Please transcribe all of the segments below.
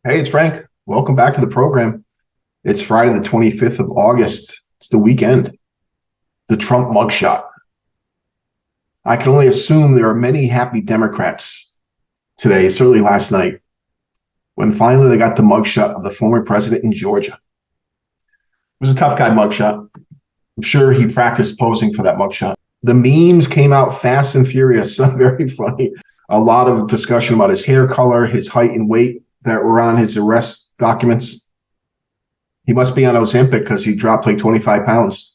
Hey, it's Frank. Welcome back to the program. It's Friday, the 25th of August. It's the weekend. The Trump mugshot. I can only assume there are many happy Democrats today, certainly last night, when finally they got the mugshot of the former president in Georgia. It was a tough guy mugshot. I'm sure he practiced posing for that mugshot. The memes came out fast and furious. Very funny. A lot of discussion about his hair color, his height and weight that were on his arrest documents. He must be on Ozempic because he dropped like 25 pounds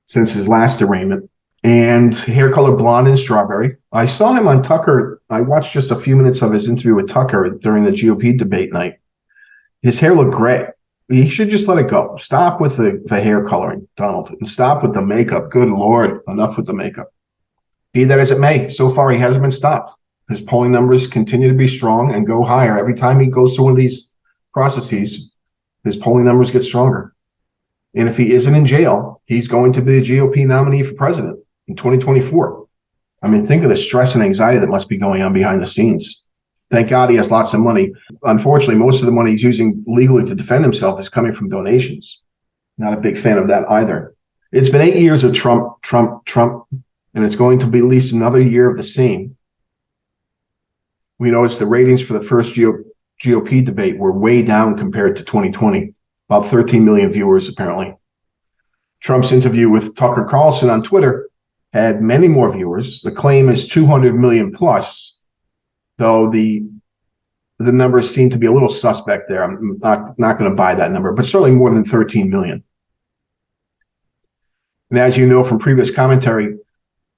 since his last arraignment. And hair color blonde and strawberry. I saw him on Tucker. I watched just a few minutes of his interview with Tucker during the GOP debate night. His hair looked gray. He should just let it go. Stop with the hair coloring, Donald, and stop with the makeup. Good Lord, enough with the makeup. Be that as it may, so far he hasn't been stopped. His polling numbers continue to be strong and go higher. Every time he goes through one of these processes, his polling numbers get stronger. And if he isn't in jail, he's going to be the GOP nominee for president in 2024. I mean, think of the stress and anxiety that must be going on behind the scenes. Thank God he has lots of money. Unfortunately, most of the money he's using legally to defend himself is coming from donations. Not a big fan of that either. It's been 8 years of Trump, and it's going to be at least another year of the same. We noticed the ratings for the first GOP debate were way down compared to 2020, about 13 million viewers, apparently. Trump's interview with Tucker Carlson on Twitter had many more viewers. The claim is 200 million plus, though the numbers seem to be a little suspect there. I'm not going to buy that number, but certainly more than 13 million. And as you know from previous commentary,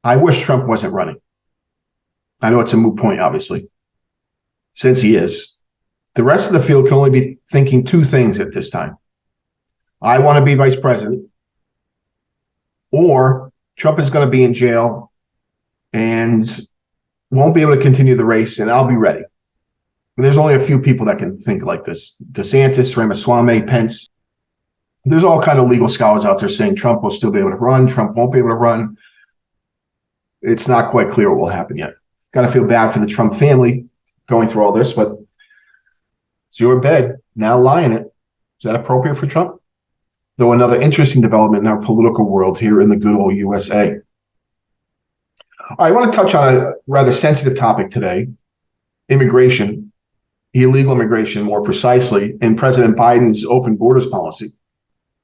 I wish Trump wasn't running. I know it's a moot point, obviously, since he is. The rest of the field can only be thinking two things at this time. I want to be vice president, or Trump is going to be in jail and won't be able to continue the race, and I'll be ready. And there's only a few people that can think like this. DeSantis, Ramaswamy, Pence. There's all kind of legal scholars out there saying Trump will still be able to run, Trump won't be able to run. It's not quite clear what will happen yet. Got to feel bad for the Trump family going through all this, but it's your bed. Now lie in it. Is that appropriate for Trump? Though another interesting development in our political world here in the good old USA. All right, I want to touch on a rather sensitive topic today, immigration, illegal immigration more precisely, and President Biden's open borders policy.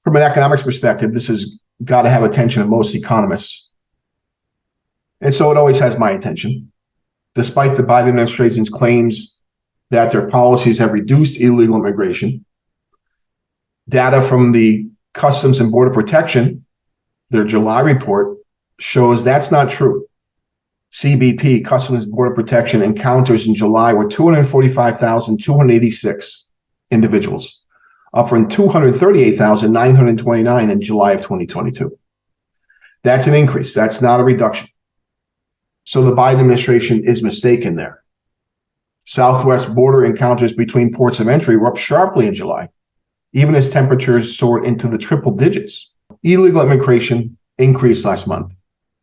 From an economics perspective, this has got to have attention of most economists. And so it always has my attention. Despite the Biden administration's claims that their policies have reduced illegal immigration, data from the Customs and Border Protection, their July report, shows that's not true. CBP, Customs and Border Protection, encounters in July were 245,286 individuals, up from 238,929 in July of 2022. That's an increase. That's not a reduction. So the Biden administration is mistaken there. Southwest border encounters between ports of entry were up sharply in July, even as temperatures soared into the triple digits. Illegal immigration increased last month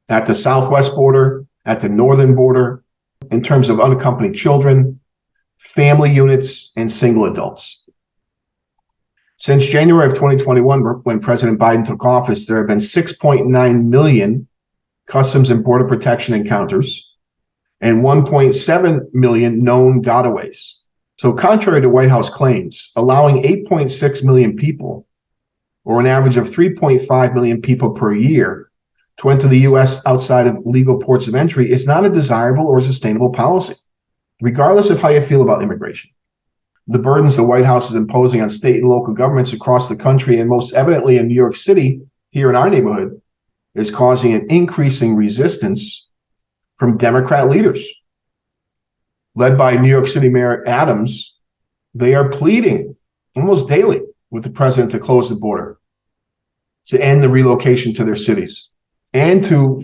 at the Southwest border, at the northern border, in terms of unaccompanied children, family units, and single adults. Since January of 2021, when President Biden took office, there have been 6.9 million Customs and Border Protection encounters and 1.7 million known gotaways. So contrary to White House claims, allowing 8.6 million people, or an average of 3.5 million people per year, to enter the U.S. outside of legal ports of entry is not a desirable or sustainable policy, regardless of how you feel about immigration. The burdens the White House is imposing on state and local governments across the country, and most evidently in New York City, here in our neighborhood, is causing an increasing resistance from Democrat leaders. Led by New York City Mayor Adams, they are pleading almost daily with the president to close the border, to end the relocation to their cities, and to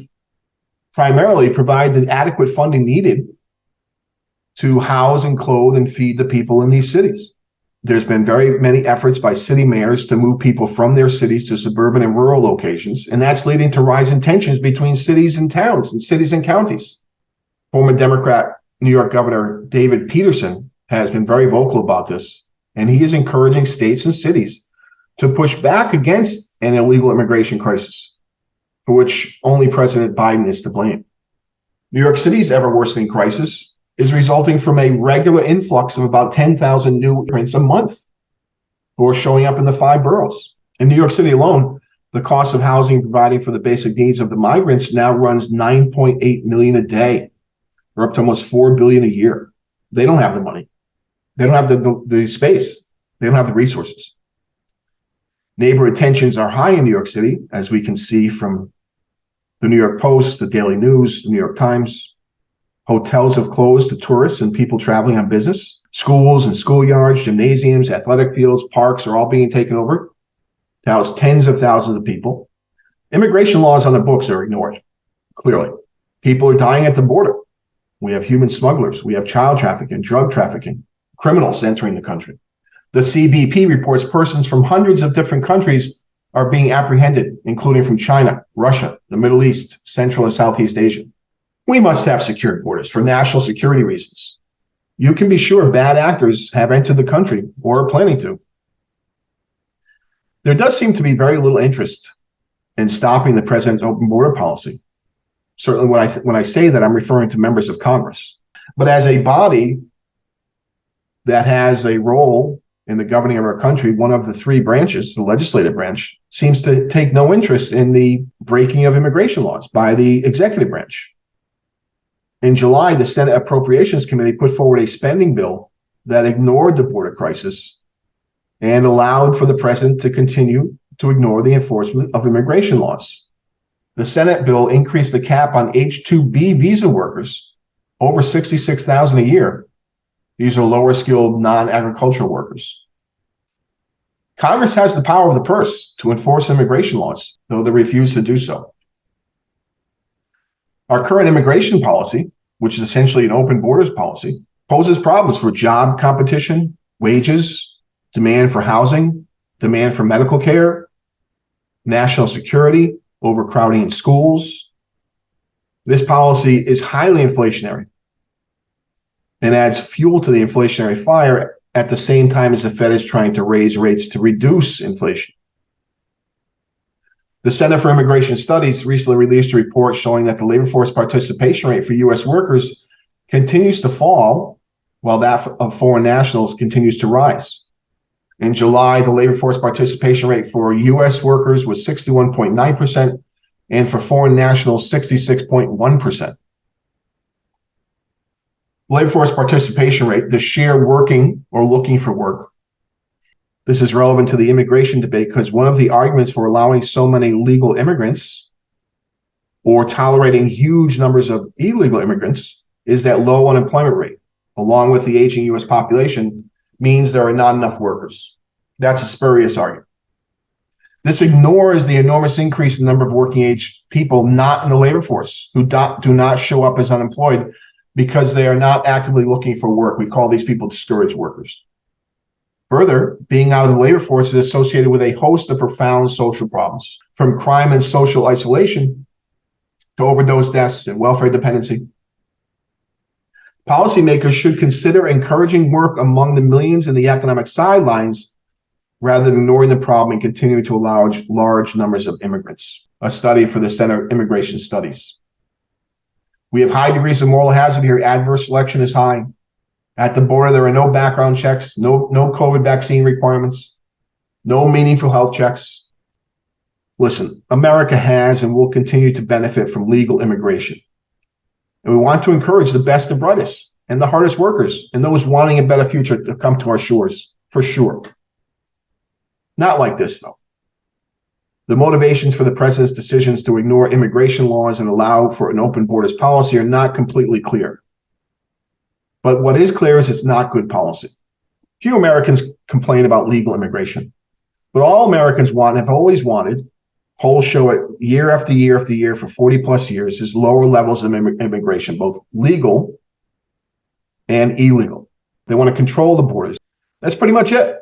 primarily provide the adequate funding needed to house and clothe and feed the people in these cities. There's been very many efforts by city mayors to move people from their cities to suburban and rural locations, and that's leading to rising tensions between cities and towns and cities and counties. Former Democrat New York Governor David Peterson has been very vocal about this. and he is encouraging states and cities to push back against an illegal immigration crisis, for which only President Biden is to blame. New York City's ever worsening crisis is resulting from a regular influx of about 10,000 new immigrants a month who are showing up in the 5 boroughs. In New York City alone, the cost of housing providing for the basic needs of the migrants now runs $9.8 million a day, or up to almost $4 billion a year. They don't have the money. They don't have the space. They don't have the resources. Neighborhood tensions are high in New York City, as we can see from the New York Post, the Daily News, the New York Times. Hotels have closed to tourists and people traveling on business. Schools and schoolyards, gymnasiums, athletic fields, parks are all being taken over to house tens of thousands of people. Immigration laws on the books are ignored, clearly. People are dying at the border. We have human smugglers. We have child trafficking, drug trafficking, criminals entering the country. The CBP reports persons from hundreds of different countries are being apprehended, including from China, Russia, the Middle East, Central and Southeast Asia. We must have secure borders for national security reasons. You can be sure bad actors have entered the country or are planning to. There does seem to be very little interest in stopping the president's open border policy. Certainly when I say that, I'm referring to members of Congress. But as a body that has a role in the governing of our country, one of the 3 branches, the legislative branch, seems to take no interest in the breaking of immigration laws by the executive branch. In July, the Senate Appropriations Committee put forward a spending bill that ignored the border crisis and allowed for the president to continue to ignore the enforcement of immigration laws. The Senate bill increased the cap on H-2B visa workers over $66,000 a year. These are lower skilled, non-agricultural workers. Congress has the power of the purse to enforce immigration laws, though they refuse to do so. Our current immigration policy, which is essentially an open borders policy, poses problems for job competition, wages, demand for housing, demand for medical care, national security, overcrowding in schools. This policy is highly inflationary and adds fuel to the inflationary fire at the same time as the Fed is trying to raise rates to reduce inflation. The Center for Immigration Studies recently released a report showing that the labor force participation rate for U.S. workers continues to fall while that of foreign nationals continues to rise. In July, the labor force participation rate for U.S. workers was 61.9%, and for foreign nationals, 66.1%. Labor force participation rate, the share working or looking for work. This is relevant to the immigration debate because one of the arguments for allowing so many legal immigrants or tolerating huge numbers of illegal immigrants is that low unemployment rate, along with the aging U.S. population, means there are not enough workers. That's a spurious argument. This ignores the enormous increase in the number of working age people not in the labor force who do not show up as unemployed because they are not actively looking for work. We call these people discouraged workers. Further, being out of the labor force is associated with a host of profound social problems, from crime and social isolation to overdose deaths and welfare dependency. Policymakers should consider encouraging work among the millions in the economic sidelines rather than ignoring the problem and continuing to allow large numbers of immigrants. A study for the Center for Immigration Studies. We have high degrees of moral hazard here. Adverse selection is high. At the border, there are no background checks, no COVID vaccine requirements, no meaningful health checks. Listen, America has and will continue to benefit from legal immigration. And we want to encourage the best and brightest and the hardest workers and those wanting a better future to come to our shores, for sure. Not like this, though. The motivations for the president's decisions to ignore immigration laws and allow for an open borders policy are not completely clear. But what is clear is it's not good policy. Few Americans complain about legal immigration, but all Americans want and have always wanted, polls show it year after year after year for 40 plus years, is lower levels of immigration, both legal and illegal. They want to control the borders. That's pretty much it.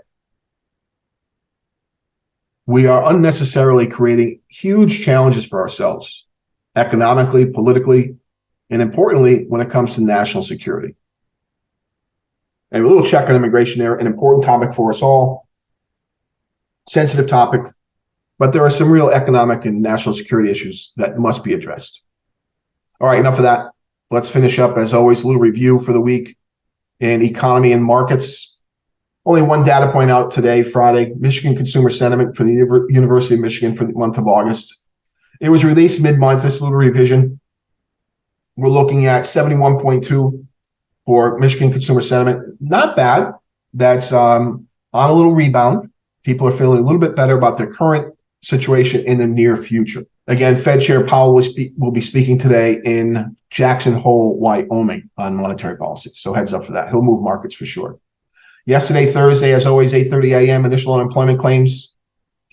We are unnecessarily creating huge challenges for ourselves, economically, politically, and importantly, when it comes to national security. And a little check on immigration there, an important topic for us all, sensitive topic, but there are some real economic and national security issues that must be addressed. All right, enough of that. Let's finish up, as always, a little review for the week in economy and markets. Only one data point out today, Friday, Michigan consumer sentiment for the University of Michigan for the month of August. It was released mid-month, this little revision. We're looking at 71.2 for Michigan consumer sentiment. Not bad. That's on a little rebound. People are feeling a little bit better about their current situation in the near future. Again, Fed Chair Powell will be speaking today in Jackson Hole, Wyoming on monetary policy. So heads up for that. He'll move markets for sure. Yesterday, Thursday, as always, 8:30 a.m., initial unemployment claims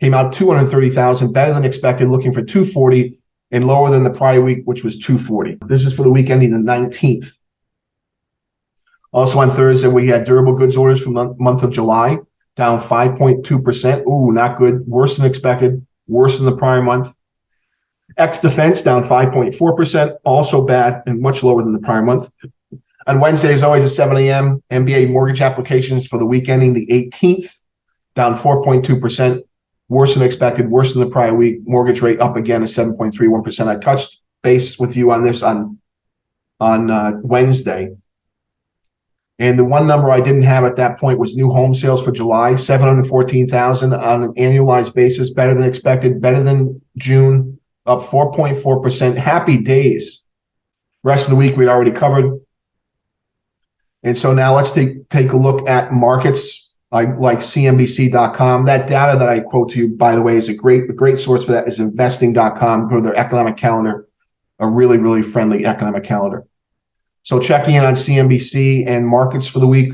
came out 230,000, better than expected, looking for 240 and lower than the prior week, which was 240. This is for the week ending the 19th. Also on Thursday, we had durable goods orders from the month of July, down 5.2%. Ooh, not good. Worse than expected. Worse than the prior month. Ex-defense down 5.4%. Also bad and much lower than the prior month. On Wednesday, as always, at 7 a.m., MBA mortgage applications for the week ending the 18th, down 4.2%. Worse than expected. Worse than the prior week. Mortgage rate up again at 7.31%. I touched base with you on this on Wednesday. And the one number I didn't have at that point was new home sales for July, 714,000 on an annualized basis, better than expected, better than June, up 4.4%. Happy days. Rest of the week we'd already covered. And so now let's take a look at markets like CNBC.com. That data that I quote to you, by the way, is a great source for that is investing.com. Go to their economic calendar, a really, really friendly economic calendar. So checking in on CNBC and markets for the week,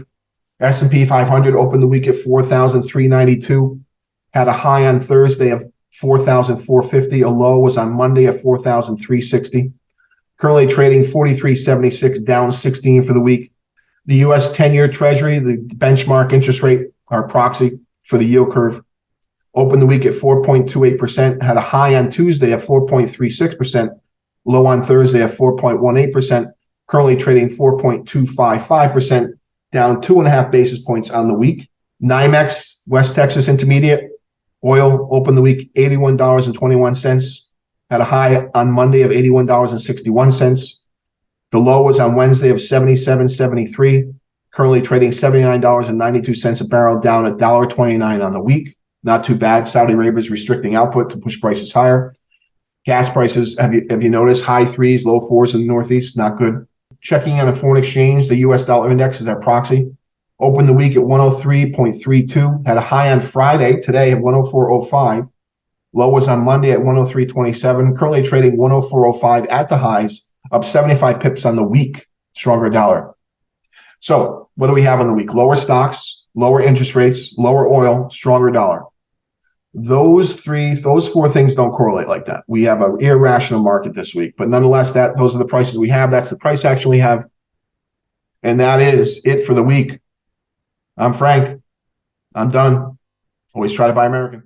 S&P 500 opened the week at 4,392, had a high on Thursday of 4,450. A low was on Monday at 4,360. Currently trading 43.76, down 16 for the week. The U.S. 10-year Treasury, the benchmark interest rate, our proxy for the yield curve, opened the week at 4.28%, had a high on Tuesday at 4.36%, low on Thursday at 4.18%. Currently trading 4.255%, down 2.5 basis points on the week. NYMEX, West Texas Intermediate, oil opened the week $81.21, had a high on Monday of $81.61. The low was on Wednesday of $77.73, currently trading $79.92 a barrel, down $1.29 on the week. Not too bad. Saudi Arabia is restricting output to push prices higher. Gas prices, have you noticed, high threes, low fours in the Northeast? Not good. Checking on a foreign exchange, the U.S. dollar index is our proxy. Opened the week at 103.32. Had a high on Friday, today at 104.05. Low was on Monday at 103.27. Currently trading 104.05 at the highs, up 75 pips on the week. Stronger dollar. So what do we have on the week? Lower stocks, lower interest rates, lower oil, stronger dollar. Those four things don't correlate like that. We have an irrational market this week, but nonetheless, those are the prices we have. That's the price action we have. And that is it for the week. I'm Frank. I'm done. Always try to buy American.